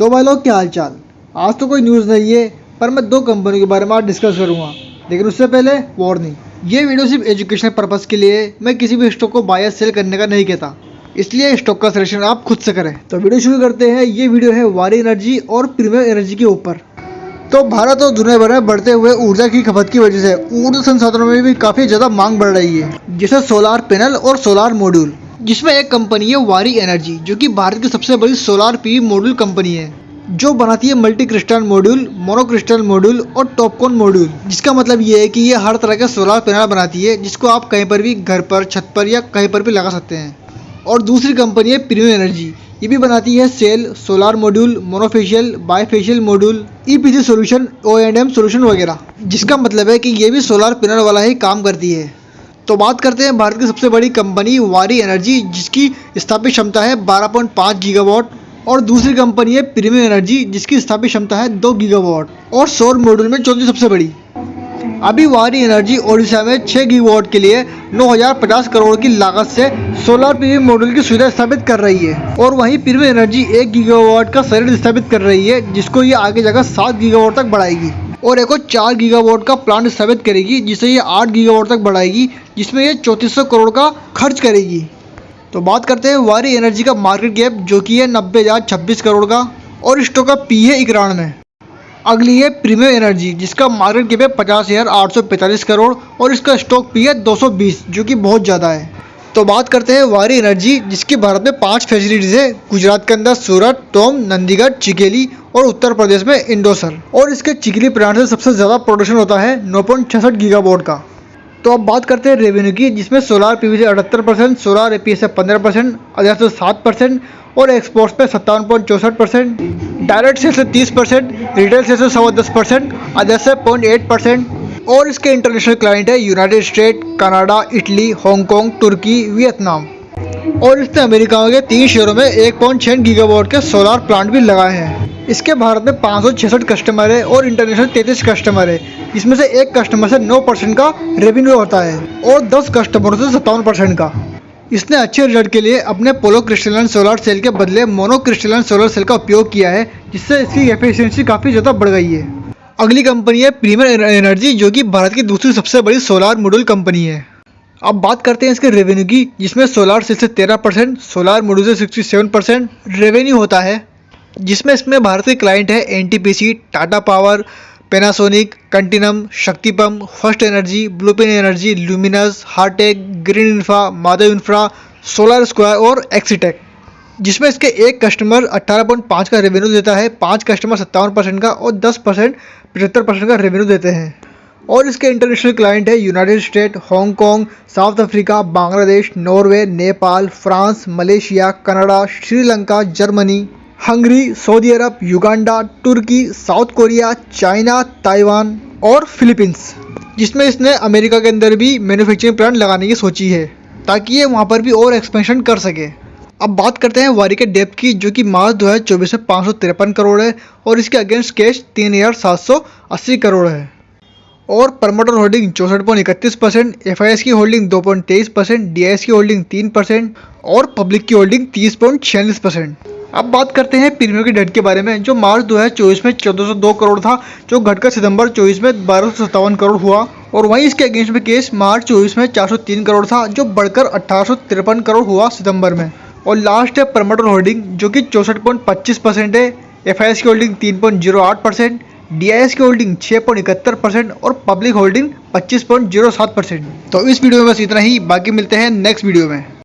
तो भाई लोग, क्या हाल चाल। आज तो कोई न्यूज़ नहीं है, पर मैं दो कंपनी के बारे में आज डिस्कस करूंगा। लेकिन उससे पहले वार्निंग, ये वीडियो सिर्फ एजुकेशनल पर्पस के लिए है। मैं किसी भी स्टॉक को बाय या सेल करने का नहीं कहता, इसलिए स्टॉक का सिलेक्शन आप खुद से करें। तो वीडियो शुरू करते हैं। ये वीडियो है वारी एनर्जी और प्रीमियम एनर्जी के ऊपर। तो भारत और दुनिया भर में बढ़ते हुए ऊर्जा की खपत की वजह से ऊर्जा संसाधनों में भी काफ़ी ज़्यादा मांग बढ़ रही है, जैसे सोलार पैनल और सोलार मॉड्यूल, जिसमें एक कंपनी है वारी एनर्जी, जो कि भारत की सबसे बड़ी सोलार पीवी मॉड्यूल कंपनी है, जो बनाती है multi crystal module, mono crystal module और टॉपकॉन मॉड्यूल। जिसका मतलब ये है कि ये हर तरह के सोलार पैनल बनाती है, जिसको आप कहीं पर भी, घर पर, छत पर या कहीं पर भी लगा सकते हैं। और दूसरी कंपनी है प्रीमियम एनर्जी, ये भी बनाती है cell, solar module, monofacial, bifacial module, EPC solution, ONM solution वगैरह। जिसका मतलब है कि ये भी सोलार पैनल वाला ही काम करती है। तो बात करते हैं भारत की सबसे बड़ी कंपनी वारी एनर्जी, जिसकी स्थापित क्षमता है 12.5 गीगावाट, और दूसरी कंपनी है प्रीमियम एनर्जी, जिसकी स्थापित क्षमता है 2 गीगावाट और सौर मॉड्यूल में चौथी सबसे बड़ी। अभी वारी एनर्जी ओडिशा में 6 गीगावाट के लिए 9,050 करोड़ की लागत से सोलर पीवी मॉड्यूल की सुविधा स्थापित कर रही है। और वहीं प्रीमियम एनर्जी 1 गीगावाट का सर्किट स्थापित कर रही है, जिसको ये आगे जाकर 7 गीगावाट तक बढ़ाएगी, और एक और 4 गीगावाट का प्लांट स्थापित करेगी, जिसे ये 8 गीगावाट तक बढ़ाएगी, जिसमें ये 3400 करोड़ का खर्च करेगी। तो बात करते हैं वारी एनर्जी का मार्केट कैप, जो कि है 90,026 करोड़ का, और स्टॉक का पी है 91। अगली है प्रीमियम एनर्जी, जिसका मार्केट कैप है 50,845 करोड़, और इसका स्टॉक पी है 220, जो कि बहुत ज़्यादा है। तो बात करते हैं वारी एनर्जी, जिसकी भारत में 5 फैसिलिटीज़ है। गुजरात के अंदर सूरत, टोम, नंदीगढ़, चिकेली, और उत्तर प्रदेश में इंडोसर। और इसके चिकेली प्लांट से सबसे ज़्यादा प्रोडक्शन होता है 9.66 गीगावाट का। तो अब बात करते हैं रेवेन्यू की, जिसमें सोलार पीवी से 78%, सोलार एपीएस से 15%, अदर से 7%, और एक्सपोर्ट्स पे 57.64%, डायरेक्ट सेल से 30%, रिटेल सेल से 10%, अदर से 0.8%। और इसके इंटरनेशनल क्लाइंट है United State, Canada, Italy, Hong Kong, तुर्की, वियतनाम। और इसने अमेरिका के 3 शहरों में 1.6 गीगावाट के सोलार प्लांट भी लगाए हैं। इसके भारत में 566 कस्टमर है और इंटरनेशनल 33 कस्टमर है, जिसमें से एक कस्टमर से 9% का रेवेन्यू होता है और 10 कस्टमरों से 57% का। इसने अच्छे रिजल्ट के लिए अपने पोलो क्रिस्टलन सोलर सेल के बदले मोनो क्रिस्टलन सोलर सेल का उपयोग किया है, जिससे इसकी एफिशिएंसी काफ़ी ज़्यादा बढ़ गई है। अगली कंपनी है प्रीमियम एनर्जी, जो कि भारत की दूसरी सबसे बड़ी सोलार मॉड्यूल कंपनी है। अब बात करते हैं इसके रेवेन्यू की, जिसमें सोलार सेल से 13%, सोलार मॉड्यूल से 67% रेवेन्यू होता है, जिसमें इसमें भारत के क्लाइंट है NTPC, Tata power, Panasonic, Continuum, शक्तिपम, first energy, BluPine energy, Luminous, Hartek, green infra, Madhav infra, solar square और एक्सीटेक। जिसमें इसके एक कस्टमर 18.5 का रेवेन्यू देता है, 5 कस्टमर 57% का, और 10% 75% का रेवेन्यू देते हैं। और इसके इंटरनेशनल क्लाइंट है United State, Hong Kong, South Africa, Bangladesh, Norway, Nepal, France, Malaysia, Canada, Sri Lanka, Germany, Hungary, Saudi Arab, Uganda, तुर्की, साउथ कोरिया, चाइना, ताइवान और फिलीपींस। जिसमें इसने अमेरिका के अंदर भी मैन्युफैक्चरिंग प्लांट लगाने की सोची है, ताकि ये वहाँ पर भी और एक्सपेंशन कर सके। अब बात करते हैं वारी के डेप्थ की, जो कि मार्च 2024 में 553 करोड़ है, और इसके अगेंस्ट कैश 3,780 करोड़ है। और प्रमोटर होल्डिंग 64.31%, एफआईएस की होल्डिंग 2.23%, डीआईएस की होल्डिंग 3%, और पब्लिक की होल्डिंग 30.46%। अब बात करते हैं प्रीमियम की डेट के बारे में, जो मार्च 2024 में 1402 करोड़ था, जो घटकर सितंबर 24 में 1257 करोड़ हुआ। और वहीं इसके अगेंस्ट में केस मार्च 24 में 403 करोड़ था, जो बढ़कर 1853 करोड़ हुआ सितंबर में। और लास्ट है प्रमोटर होल्डिंग, जो कि 64.25% है, एफआईएस की होल्डिंग 3.08%, डीआईएस की होल्डिंग 6.71% और पब्लिक होल्डिंग 25.07%। तो इस वीडियो में बस इतना ही, बाकी मिलते हैं नेक्स्ट वीडियो में।